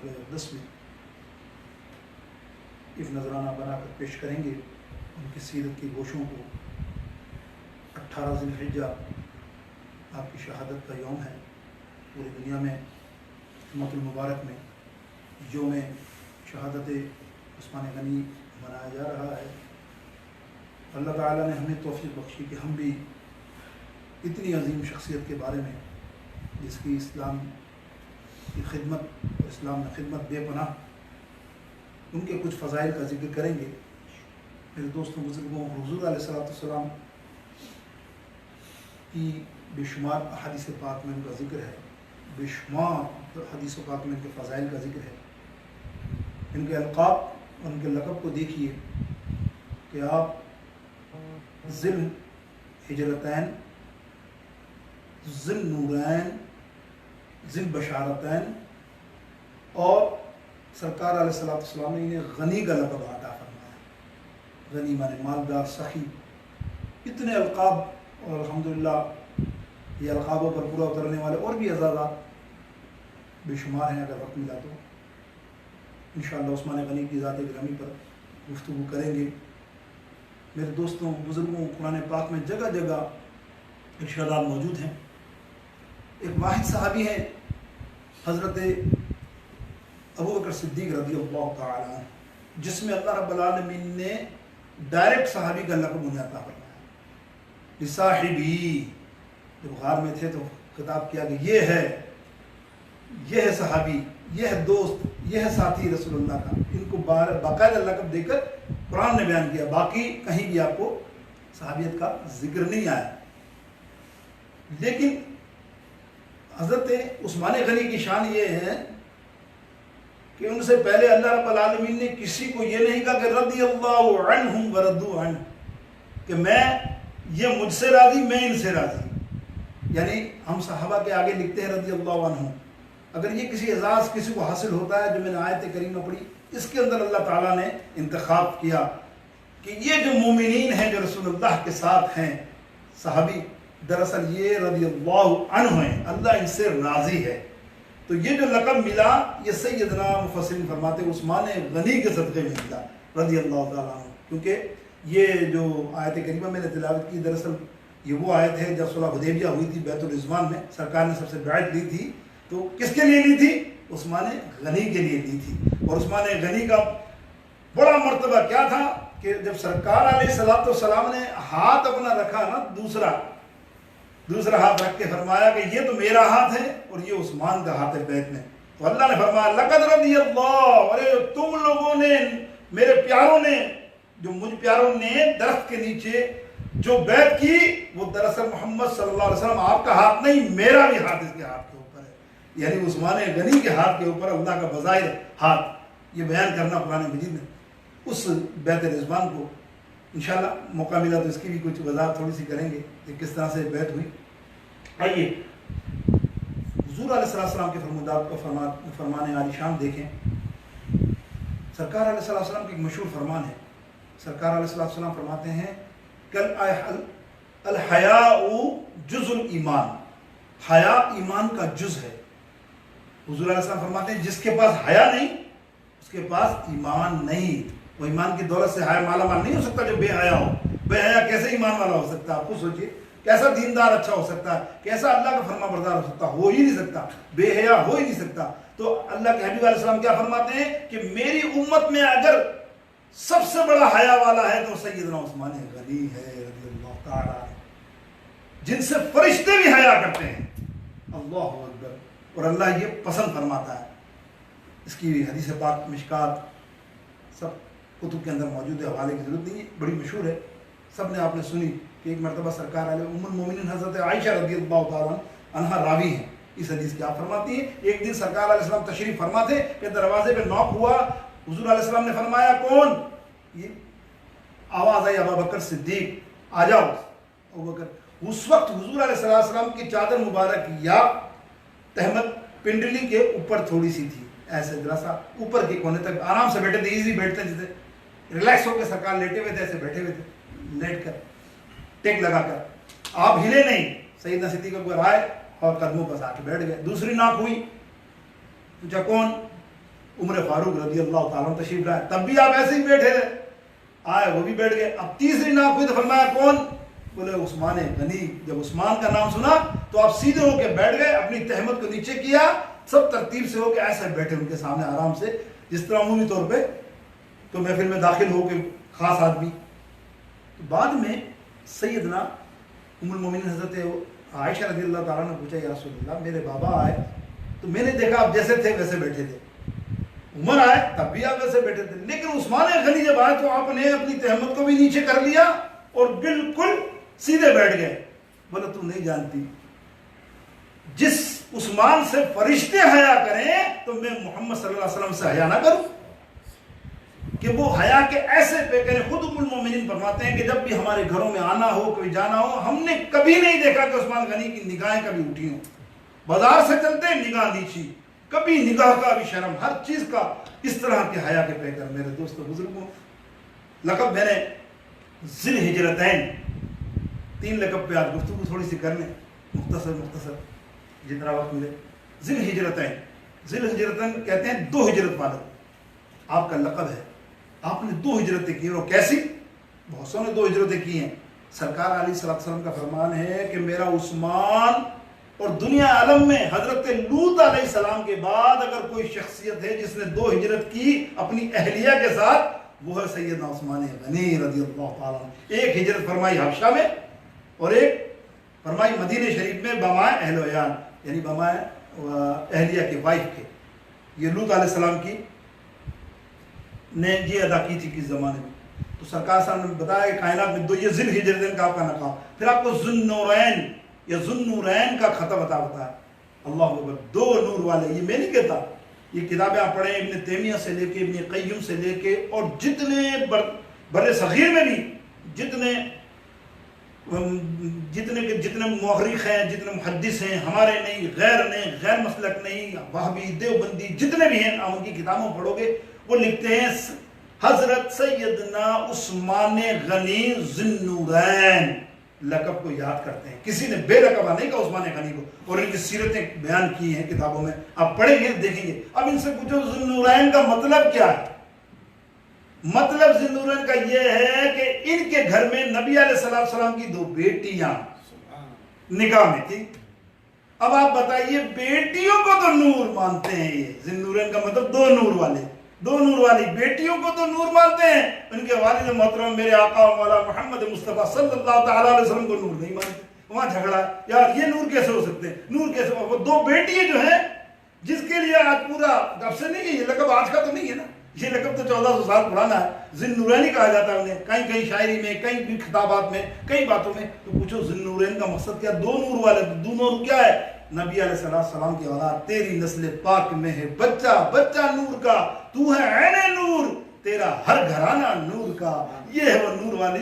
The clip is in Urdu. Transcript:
درگاہ اقدس میں ایک نذرانہ بنا کر پیش کریں گے. ان کی سیرت کی گوشوں کو 18 ذی الحجہ آپ کی شہادت کا یوم ہے. پوری دنیا میں امت المبارک میں یوم شہادت عثمان غنی منایا جا رہا ہے. اللہ تعالیٰ نے ہمیں توفیق بخشی کہ ہم بھی اتنی عظیم شخصیت کے بارے میں جس کی اسلام کی خدمت اور اسلام میں خدمت بے پناہ، ان کے کچھ فضائل کا ذکر کریں گے. میرے دوستوں بزرگوں، حضور علیہ السلام کی بے شمار احادیث پاک میں ان کا ذکر ہے، بے شمار حدیث پاک میں ان کے فضائل کا ذکر ہے. ان کے القاب اور ان کے لقب کو دیکھیے کہ آپ ذی الحجرتین، ذی النورین، ذی البشارتین، اور سرکار علیہ السلام نے انہیں غنی کا لقب عطا فرمایا. غنی مانے مالدار، سخی، اتنے القاب. اور الحمدللہ یہ القابوں پر پورا اترنے والے اور بھی اعزازات بے شمار ہیں. اگر وقت ملا تو انشاءاللہ عثمان غنی کی ذات گرامی پر گفتگو کریں گے. میرے دوستوں بزرگوں، قرآن پاک میں جگہ جگہ ارشادات موجود ہیں. ایک واحد صحابی ہیں حضرت ابو بکر صدیق رضی اللہ تعالیٰ عنہ، جس میں اللہ رب العالمین نے ڈائریکٹ صحابی کا لقب انہیں عطا فرمایا. لصاحبی، جب غار میں تھے تو خطاب کیا کہ یہ ہے صحابی، یہ ہے دوست، یہ ہے ساتھی رسول اللہ کا. ان کو باقاعدہ لقب دے کر قرآن نے بیان کیا. باقی کہیں بھی آپ کو صحابیت کا ذکر نہیں آیا. لیکن حضرت عثمان غنی کی شان یہ ہے کہ ان سے پہلے اللہ رب العالمین نے کسی کو یہ نہیں کہا کہ رضی اللہ عنہم ورضوا عنہ، کہ یہ مجھ سے راضی، میں ان سے راضی. یعنی ہم صحابہ کے آگے لکھتے ہیں رضی اللہ عنہ. اگر یہ کسی اعزاز کسی کو حاصل ہوتا ہے، جو میں نے آیت کریمہ پڑھی، اس کے اندر اللہ تعالیٰ نے انتخاب کیا کہ یہ جو مومنین ہیں جو رسول اللہ کے ساتھ ہیں صحابی، دراصل یہ رضی اللہ عنہ ہیں، اللہ ان سے راضی ہے. تو یہ جو لقب ملا، یہ سیدنا مفسرین فرماتے عثمان غنی کے صدقے میں ملا رضی اللہ تعالیٰ عنہ. کیونکہ یہ جو آیت کریمہ میں نے تلاوت کی، دراصل یہ وہ آیت ہے جب صلح حدیبیہ ہوئی تھی بیت الرضوان میں، سرکار نے سب سے بیعت لی تھی. تو کس کے لیے لی تھی؟ عثمان غنی کے لیے لی تھی. اور عثمان غنی کا بڑا مرتبہ کیا تھا کہ جب سرکار علیہ السلام نے ہاتھ اپنا رکھا نا، دوسرا ہاتھ رکھ کے فرمایا کہ یہ تو میرا ہاتھ ہے اور یہ عثمان کا ہاتھ ہے بیعت میں. تو اللہ نے فرمایا لقد رضی اللہ، ارے تم لوگوں نے، میرے پیاروں نے، جو مجھ پیاروں نے درخت کے نیچے جو بیعت کی، وہ دراصل محمد صلی اللہ علیہ وسلم آپ کا ہاتھ نہیں، میرا بھی ہاتھ اس کے ہاتھ کے اوپر ہے. یعنی عثمان غنی کے ہاتھ کے اوپر اللہ کا بظاہر ہاتھ. یہ بیان کرنا قرآن مجید میں اس بیعت رضوان کو انشاءاللہ موقع ملا تو اس کی بھی کچھ وضاحت تھوڑی سی کریں گے کہ کس طرح سے بیعت ہوئی. آئیے حضور علیہ السلام کے فرمودات کو فرمان عالی شان دیکھیں. سرکار علیہ السلام کی ایک مشہور فرمان ہے. سرکار علیہ السلام فرماتے ہیں الحیاء جز الایمان، حیا ایمان کا جز ہے. حضور علیہ السلام فرماتے ہیں جس کے پاس حیا نہیں اس کے پاس ایمان نہیں. وہ ایمان کی دولت سے حیا مالا مال نہیں ہو سکتا جو بے حیا ہو. بے حیا کیسے ایمان والا ہو سکتا ہے؟ آپ خود سوچئے، کیسا دیندار اچھا ہو سکتا ہے؟ کیسا اللہ کا فرما بردار ہو سکتا؟ ہو ہی نہیں سکتا. بے حیا ہو ہی نہیں سکتا. تو اللہ کے حبیب علیہ السلام کیا فرماتے ہیں کہ میری امت میں اگر سب سے بڑا حیا والا ہے تو سیدنا عثمان غنی ہے رضی اللہ تعالیٰ، جن سے فرشتے بھی حیا کرتے ہیں. اللہ اکبر. اور اللہ یہ پسند فرماتا ہے. اس کی حدیث پاک مشکات سب کتب کے اندر موجود ہے، حوالے کی ضرورت نہیں ہے، بڑی مشہور ہے، سب نے آپ نے سنی کہ ایک مرتبہ سرکار علیہ ام المومنین حضرت عائشہ رضی اللہ تعالیٰ عنہا راوی ہیں اس حدیث کی. آپ فرماتی ہیں ایک دن سرکار علیہ السلام تشریف فرما تھے کہ دروازے پہ نوک ہوا. حضور علیہ السلام نے فرمایا کون؟ یہ آواز آئی ابو بکر صدیق، آ جاؤ. ابو بکر. اس وقت حضور علیہ السلام کی چادر مبارک یا تہمت پنڈلی کے اوپر تھوڑی سی تھی، ایسے ذرا سا اوپر کے کونے تک آرام سے بیٹھے تھے، ایزی بیٹھتے جیسے ریلیکس ہو کے سرکار لیٹے ہوئے تھے، ایسے بیٹھے ہوئے تھے لیٹ کر، ٹیک لگا کر. آپ ہلے نہیں. سیدنا صدیق اکبر آئے اور قدموں پر آ کے بیٹھ گئے. دوسری ناک ہوئی، پوچھا کون؟ عمر فاروق رضی اللہ تعالیٰ عنہ تشریف لائے، تب بھی آپ ایسے ہی بیٹھے رہے، آئے وہ بھی بیٹھ گئے۔ اب تیسری ناک ہوئی تو فرمایا کون؟ بولے عثمان غنی۔ جب عثمان کا نام سنا تو آپ سیدھے ہو کے بیٹھ گئے، اپنی تہمت کو نیچے کیا، سب ترتیب سے ہو کے ایسے بیٹھے ان کے سامنے آرام سے، جس طرح عمومی طور پہ تو محفل میں داخل ہو کے خاص آدمی۔ بعد میں سیدنا ام المومنین حضرت عائشہ رضی اللہ تعالیٰ نے پوچھا، یا رسول اللہ میرے بابا آئے تو میں نے دیکھا آپ جیسے تھے ویسے بیٹھے تھے، عمر آئے تب بھی آپ ویسے بیٹھے تھے، لیکن عثمان غنی جب آئے تو آپ نے اپنی تہمت کو بھی نیچے کر لیا اور بالکل سیدھے بیٹھ گئے۔ بولا تم نہیں جانتی، جس عثمان سے فرشتے حیا کریں تو میں محمد صلی اللہ علیہ وسلم سے حیا نہ کروں کہ وہ حیا کے ایسے پہ کریں۔ خود ام المومنین فرماتے ہیں کہ جب بھی ہمارے گھروں میں آنا ہو، کبھی جانا ہو، ہم نے کبھی نہیں دیکھا کہ عثمان غنی کی نگاہیں کبھی اٹھی ہوں، بازار سے چلتے نگاہ نیچی، کبھی نگاہ کا بھی شرم، ہر چیز کا اس طرح کے حیا کے پیکر۔ میرے دوستو بزرگوں، لقب میں نے ذی الہجرتین، 3 لقب پہ آج گفتگو تھوڑی سی کر لیں، مختصر جتنا وقت ملے۔ ذی الہجرتین، ذی الہجرتین کہتے ہیں 2 ہجرت والے، آپ کا لقب ہے، آپ نے 2 ہجرتیں کی، اور کیسی؟ بہت سو نے 2 ہجرتیں کی ہیں۔ سرکار علیہ السلام کا فرمان ہے کہ میرا عثمان، اور دنیا عالم میں حضرت لوط علیہ السلام کے بعد اگر کوئی شخصیت ہے جس نے 2 ہجرت کی اپنی اہلیہ کے ساتھ، وہ ہے سیدنا عثمان غنی رضی اللہ تعالیٰ عنہ۔ 1 ہجرت فرمائی حبشہ میں، اور 1 فرمائی مدینہ شریف میں بمائے اہل و عیال، یعنی بمائے اہلیہ کے وائف کے۔ یہ لوط علیہ السلام کی نے یہ ادا کی تھی کس زمانے میں۔ تو سرکار صاحب نے بتایا کہ کائنات میں 2، یہ ذی الہجرتین کا آپ کا نقاب۔ پھر آپ کو ذو النورین یا ذو النورین کا خطہ بتا ہے، اللہ اکبر، 2 نور والے۔ یہ میں نہیں کہتا، یہ کتابیں آپ پڑھیں ابن تیمیہ سے لے کے ابن قیم سے لے کے، اور جتنے بر صغیر میں بھی جتنے مؤرخ ہیں، جتنے محدث ہیں، ہمارے نہیں، غیر مسلک نہیں، وہابی، دیوبندی، جتنے بھی ہیں، آپ ان کی کتابوں پڑھو گے، وہ لکھتے ہیں حضرت سیدنا عثمان غنی ذی النورین، لقب کو یاد کرتے ہیں۔ کسی نے بے لقبہ نہیں کہا عثمان غنی کو، اور ان کی سیرتیں بیان کی ہیں کتابوں میں، آپ پڑھیں گے دیکھیں گے۔ اب ان سے پوچھو ذی النورین کا مطلب کیا ہے؟ مطلب ذی النورین کا یہ ہے کہ ان کے گھر میں نبی علیہ السلام کی 2 بیٹیاں نکاح میں تھی۔ اب آپ بتائیے، بیٹیوں کو تو نور مانتے ہیں، یہ ذی النورین کا مطلب 2 نور والے، 2 نور والی بیٹیوں کو تو نور مانتے ہیں، ان کے والد محترم میرے آقا و مولا محمد مصطفیٰ صلی اللہ تعالیٰ علیہ وسلم کو نور نہیں مانتے۔ وہاں جھگڑا، یار یہ نور کیسے ہو سکتے ہیں، نور کیسے؟ وہ 2 بیٹیاں جو ہیں، جس کے لیے آج پورا اب سے نہیں ہے، یہ لقب آج کا تو نہیں ہے نا، یہ لقب تو 1400 سال پرانا ہے، ذی النورین کہا جاتا ہے انہیں، کہیں شاعری میں، کہیں بھی خطابات میں، کئی باتوں میں۔ تو پوچھو ذی النورین کا مقصد کیا؟ 2 نور والے، 2 نور کیا ہے؟ نبی علیہ السلام کی اولاد، تیری نسل پاک میں ہے بچہ نور کا، تو ہے عین نور، تیرا ہر گھرانہ نور کا، یہ ہے وہ نور والی